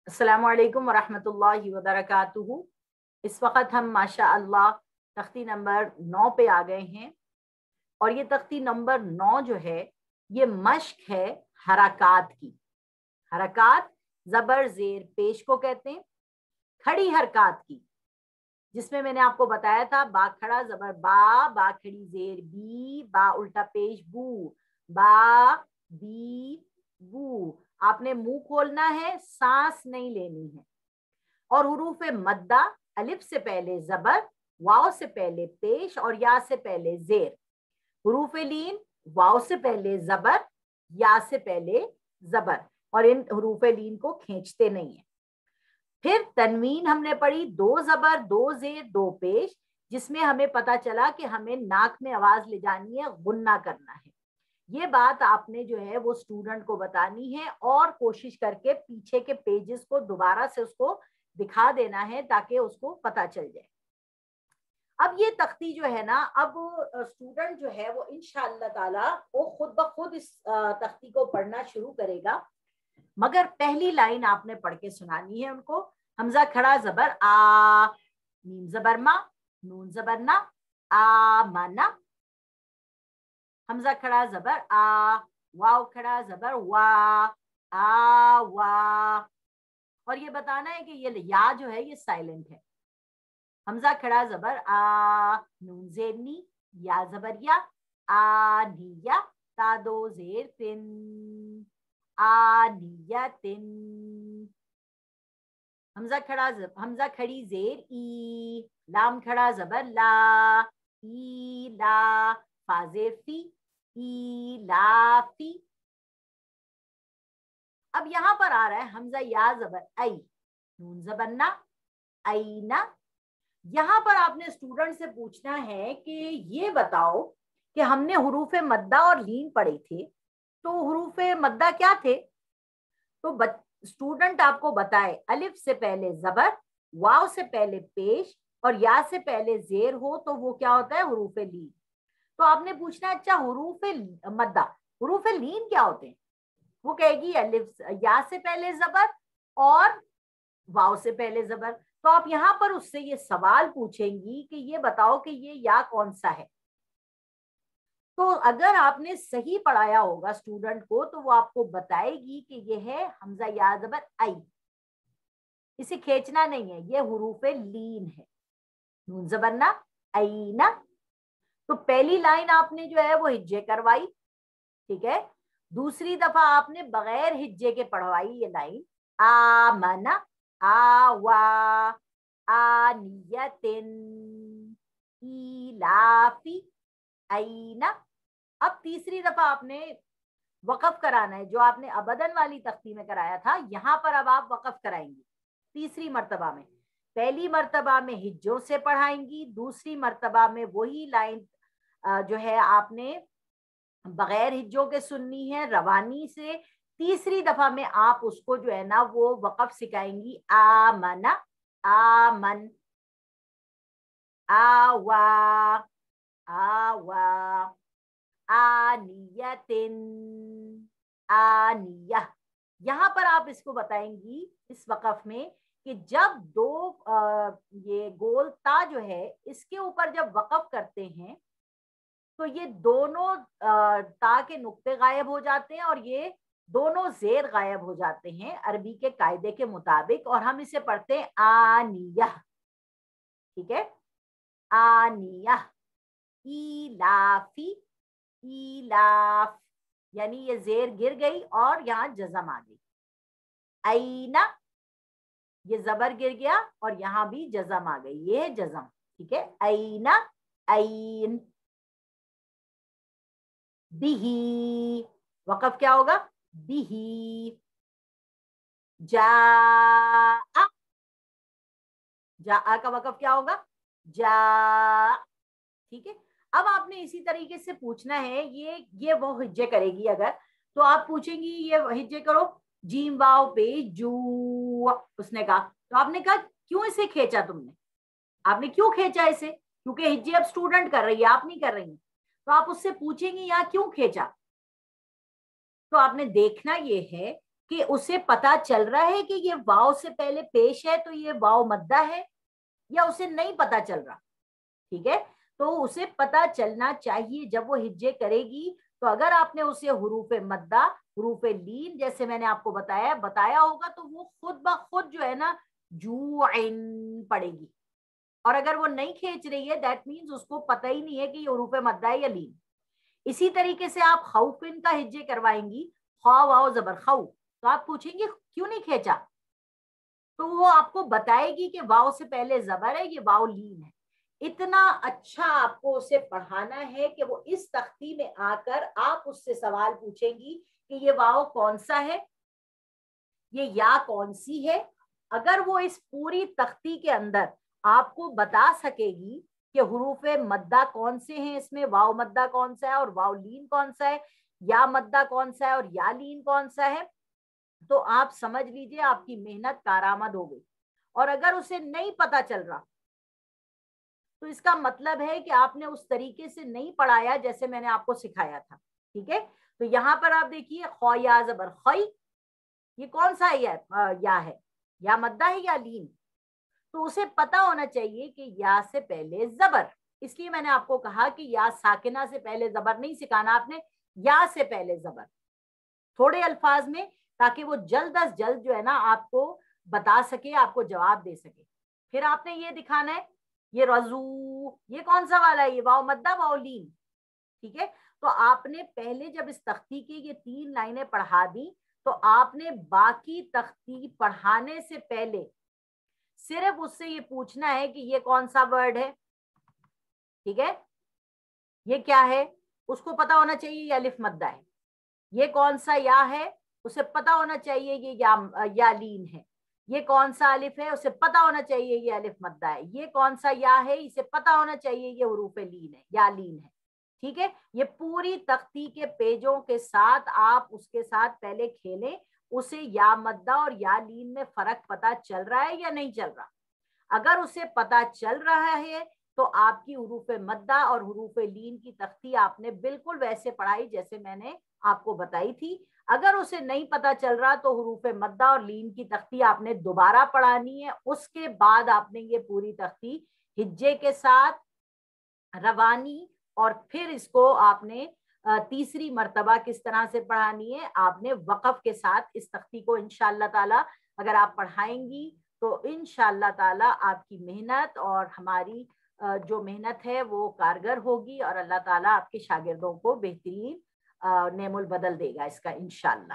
अस्सलामु अलैकुम वरहमतुल्लाहि वबरकातुहू। इस वक्त हम माशा अल्लाह तख्ती नंबर 9 पे आ गए हैं और ये तख्ती नंबर 9 जो है ये मश्क है हरकात की। हरकात जबर जेर पेश को कहते हैं, खड़ी हरकात की, जिसमें मैंने आपको बताया था बा खड़ा जबर बा खड़ी जेर बी, बा उल्टा पेश बू, बा बी बू। आपने मुंह खोलना है, सांस नहीं लेनी है। और हुरूफ मद्दा अलिफ से पहले जबर, वाव से पहले पेश और या से पहले जेर। हुरूफ लीन वाव से पहले जबर, या से पहले जबर, और इन हुरूफ लीन को खींचते नहीं है। फिर तनवीन हमने पढ़ी, 2 जबर 2 जेर 2 पेश, जिसमें हमें पता चला कि हमें नाक में आवाज ले जानी है, गुन्ना करना है। ये बात आपने जो है वो स्टूडेंट को बतानी है और कोशिश करके पीछे के पेजेस को दोबारा से उसको दिखा देना है ताकि उसको पता चल जाए। अब ये तख्ती जो है ना, अब स्टूडेंट जो है वो इंशाअल्लाह ताला वो खुद ब खुद इस तख्ती को पढ़ना शुरू करेगा, मगर पहली लाइन आपने पढ़ के सुनानी है उनको। हमजा खड़ा जबर आ, मीम जबर मा, नून जबर ना, आ माना। हमजा खड़ा जबर आ, वाव खड़ा जबर वा, आ वा। और ये बताना है कि ये या जो है ये साइलेंट है। हमजा खड़ा जबर आ, नून जेर नी, या जबर या, आ निया, ता दो जेर तिन, आ निया तिन। हमजा खड़ी जेर ई, लाम खड़ा जबर ला, ई ला, फाजेर फी, ई लाफी। अब यहां पर आ रहा है हमजा या जबर आई, नून जबर ना, आई ना। यहां पर आपने स्टूडेंट से पूछना है कि ये बताओ कि हमने हुरूफ मद्दा और लीन पढ़े थे, तो हुरूफ मद्दा क्या थे? तो स्टूडेंट आपको बताए अलिफ से पहले जबर, वाव से पहले पेश और या से पहले जेर हो तो वो क्या होता है? हुरूफ लीन। तो आपने पूछना है अच्छा हुरूफ मद्दा, हुरूफ लीन क्या होते हैं? वो कहेगी अलिफ या से पहले जबर और वाव से पहले जबर। तो आप यहां पर उससे ये सवाल पूछेंगी कि ये बताओ कि ये या कौन सा है। तो अगर आपने सही पढ़ाया होगा स्टूडेंट को तो वो आपको बताएगी कि ये है हमजा या जबर आई, इसे खींचना नहीं है, ये हुरूफ लीन है, नून जबर ना, आई ना। तो पहली लाइन आपने जो है वो हिज्जे करवाई, ठीक है। दूसरी दफा आपने बगैर हिज्जे के पढ़वाई ये लाइन, आ मना, आ वा, आ नियतिन, इलाफी, आईना। अब तीसरी दफा आपने वक़फ़ कराना है, जो आपने अबदन वाली तख्ती में कराया था, यहां पर अब आप वक़फ़ कराएंगी तीसरी मर्तबा में। पहली मर्तबा में हिज्जों से पढ़ाएंगी, दूसरी मर्तबा में वही लाइन जो है आपने बगैर हिज्जों के सुननी है, रवानी से। तीसरी दफा में आप उसको जो है ना वो वक़फ़ सिखाएंगी, आमना, आमन, आवा, आवा, आनियतिन, आनिया। यहां पर आप इसको बताएंगी इस वक़फ़ में कि जब दो ये गोल ता जो है इसके ऊपर जब वक़फ़ करते हैं तो ये दोनों ता के नुक्ते गायब हो जाते हैं और ये दोनों जेर गायब हो जाते हैं अरबी के कायदे के मुताबिक, और हम इसे पढ़ते हैं आनिया, ठीक है। आनिया, इलाफी, इलाफ, यानी ये जेर गिर गई और यहां जज़म आ गई। आईना, ये जबर गिर गया और यहां भी जज़म आ गई, ये है जज़म, ठीक है। आईना, आईन। बिही, वक़फ़ क्या होगा? बिही। जा, जा का वक़फ़ क्या होगा? जा, ठीक है। अब आपने इसी तरीके से पूछना है, ये वो हिज्जे करेगी अगर, तो आप पूछेंगी ये हिज्जे करो, जीम वाव पे जू, उसने कहा। तो आपने कहा क्यों इसे खींचा तुमने? आपने क्यों खींचा इसे? क्योंकि हिज्जे अब स्टूडेंट कर रही है, आप नहीं कर रही हैं। तो आप उससे पूछेंगी यहाँ क्यों खींचा? तो आपने देखना ये है کہ اسے پتا چل رہا ہے کہ یہ واو سے پہلے پیش ہے تو یہ واو مدہ ہے، یا اسے نہیں پتا چل رہا؟ ٹھیک ہے، تو اسے پتا چلنا چاہیے جب وہ ہجے کرے گی. تو اگر آپ نے اسے حروف مدہ، حروف لین جیسے میں نے آپ کو بتایا ہوگا، تو وہ خود بخود جو ہے نا جوعن پڑے گی. اور اگر وہ نہیں کھینچ رہی ہے دیٹ مینز اس کو پتہ ہی نہیں ہے کہ یہ حروف مدہ ہے یا لین. اسی طریقے سے آپ خوفن کا ہجے کروائیں گی، خوا واو زبر خو، تو آپ پوچھیں گے کیوں نہیں کھینچا، تو وہ آپ کو بتائے گی کہ واو سے پہلے زبر ہے، یہ واو لین ہے. اتنا اچھا آپ کو اسے پڑھانا ہے کہ وہ اس تختی میں آ کر آپ اس سے سوال پوچھیں گی کہ یہ واو کون سا ہے، یہ یا کون سی ہے. اگر وہ اس پوری تختی کے اندر آپ کو بتا سکے گی کہ حروف مدہ کون سے ہیں، اس میں واو مدہ کون سا ہے اور واو لین کون سا ہے، یا مدہ کون سا ہے اور یا لین کون سا ہے، تو آپ سمجھ لیجئے آپ کی محنت کارآمد ہو گئی. اور اگر اسے نہیں پتا چل رہا تو اس کا مطلب ہے کہ آپ نے اس طریقے سے نہیں پڑھایا جیسے میں نے آپ کو سکھایا تھا. ٹھیک ہے، تو یہاں پر آپ دیکھیے خو یا زبر خی، یہ کون سا یا ہے، یا مدہ ہے یا لین. تو اسے پتا ہونا چاہیے کہ یا سے پہلے زبر، اس لیے میں نے آپ کو کہا کہ یا ساکنہ سے پہلے زبر نہیں سکھانا آپ نے، یا سے پہلے زبر تھوڑے الفاظ میں، تاکہ وہ جلد از جلد جو ہے نا آپ کو بتا سکے، آپ کو جواب دے سکے. پھر آپ نے یہ دکھانا ہے یہ رضو، یہ کون سا والا ہے، یہ واو مدہ واو لین. ٹھیک ہے، تو آپ نے پہلے جب اس تختی کی یہ 3 لائنیں پڑھا دی تو آپ نے باقی تختی پڑھانے سے پہلے صرف اس سے یہ پوچھنا ہے کہ یہ کون سا ورڈ ہے. ٹھیک ہے، یہ کیا ہے، اس کو پتا ہونا چاہیے یہ الف مدہ ہے. یہ کون سا یا ہے، اسے پتا ہونا چاہیے یہ یا لین ہے. یہ کون سا الف ہے، اسے پتا ہونا چاہیے یہ الف مدہ ہے. یہ کون سا یا ہے، اسے پتا ہونا چاہیے یہ حروف لین ہے یا لین ہے. ٹھیک ہے، یہ پوری تختی کے پیجوں کے ساتھ آپ اس کے ساتھ پہلے کھیلیں، اسے یا مدہ اور یا لین میں فرق پتا چل رہا ہے یا نہیں چل رہا. اگر اسے پتا چل رہا ہے تو آپ کی حروف مدہ اور حروف لین کی تختی آپ نے بالکل ویسے پڑھائی جیسے میں نے آپ کو بتائی تھی. اگر اسے نہیں پتا چل رہا تو حروف مدہ اور لین کی تختی آپ نے دوبارہ پڑھانی ہے. اس کے بعد آپ نے یہ پوری تختی ہجے کے ساتھ روانی، اور پھر اس کو آپ نے تیسری مرتبہ کس طرح سے پڑھانی ہے، آپ نے وقف کے ساتھ اس تختی کو انشاءاللہ تعالی اگر آپ پڑھائیں گی تو انشاءاللہ تعالی آپ کی محنت اور ہماری جو محنت ہے وہ کارگر ہوگی، اور اللہ تعالیٰ آپ کے شاگردوں کو بہترین نعم البدل دے گا اس کا انشاءاللہ.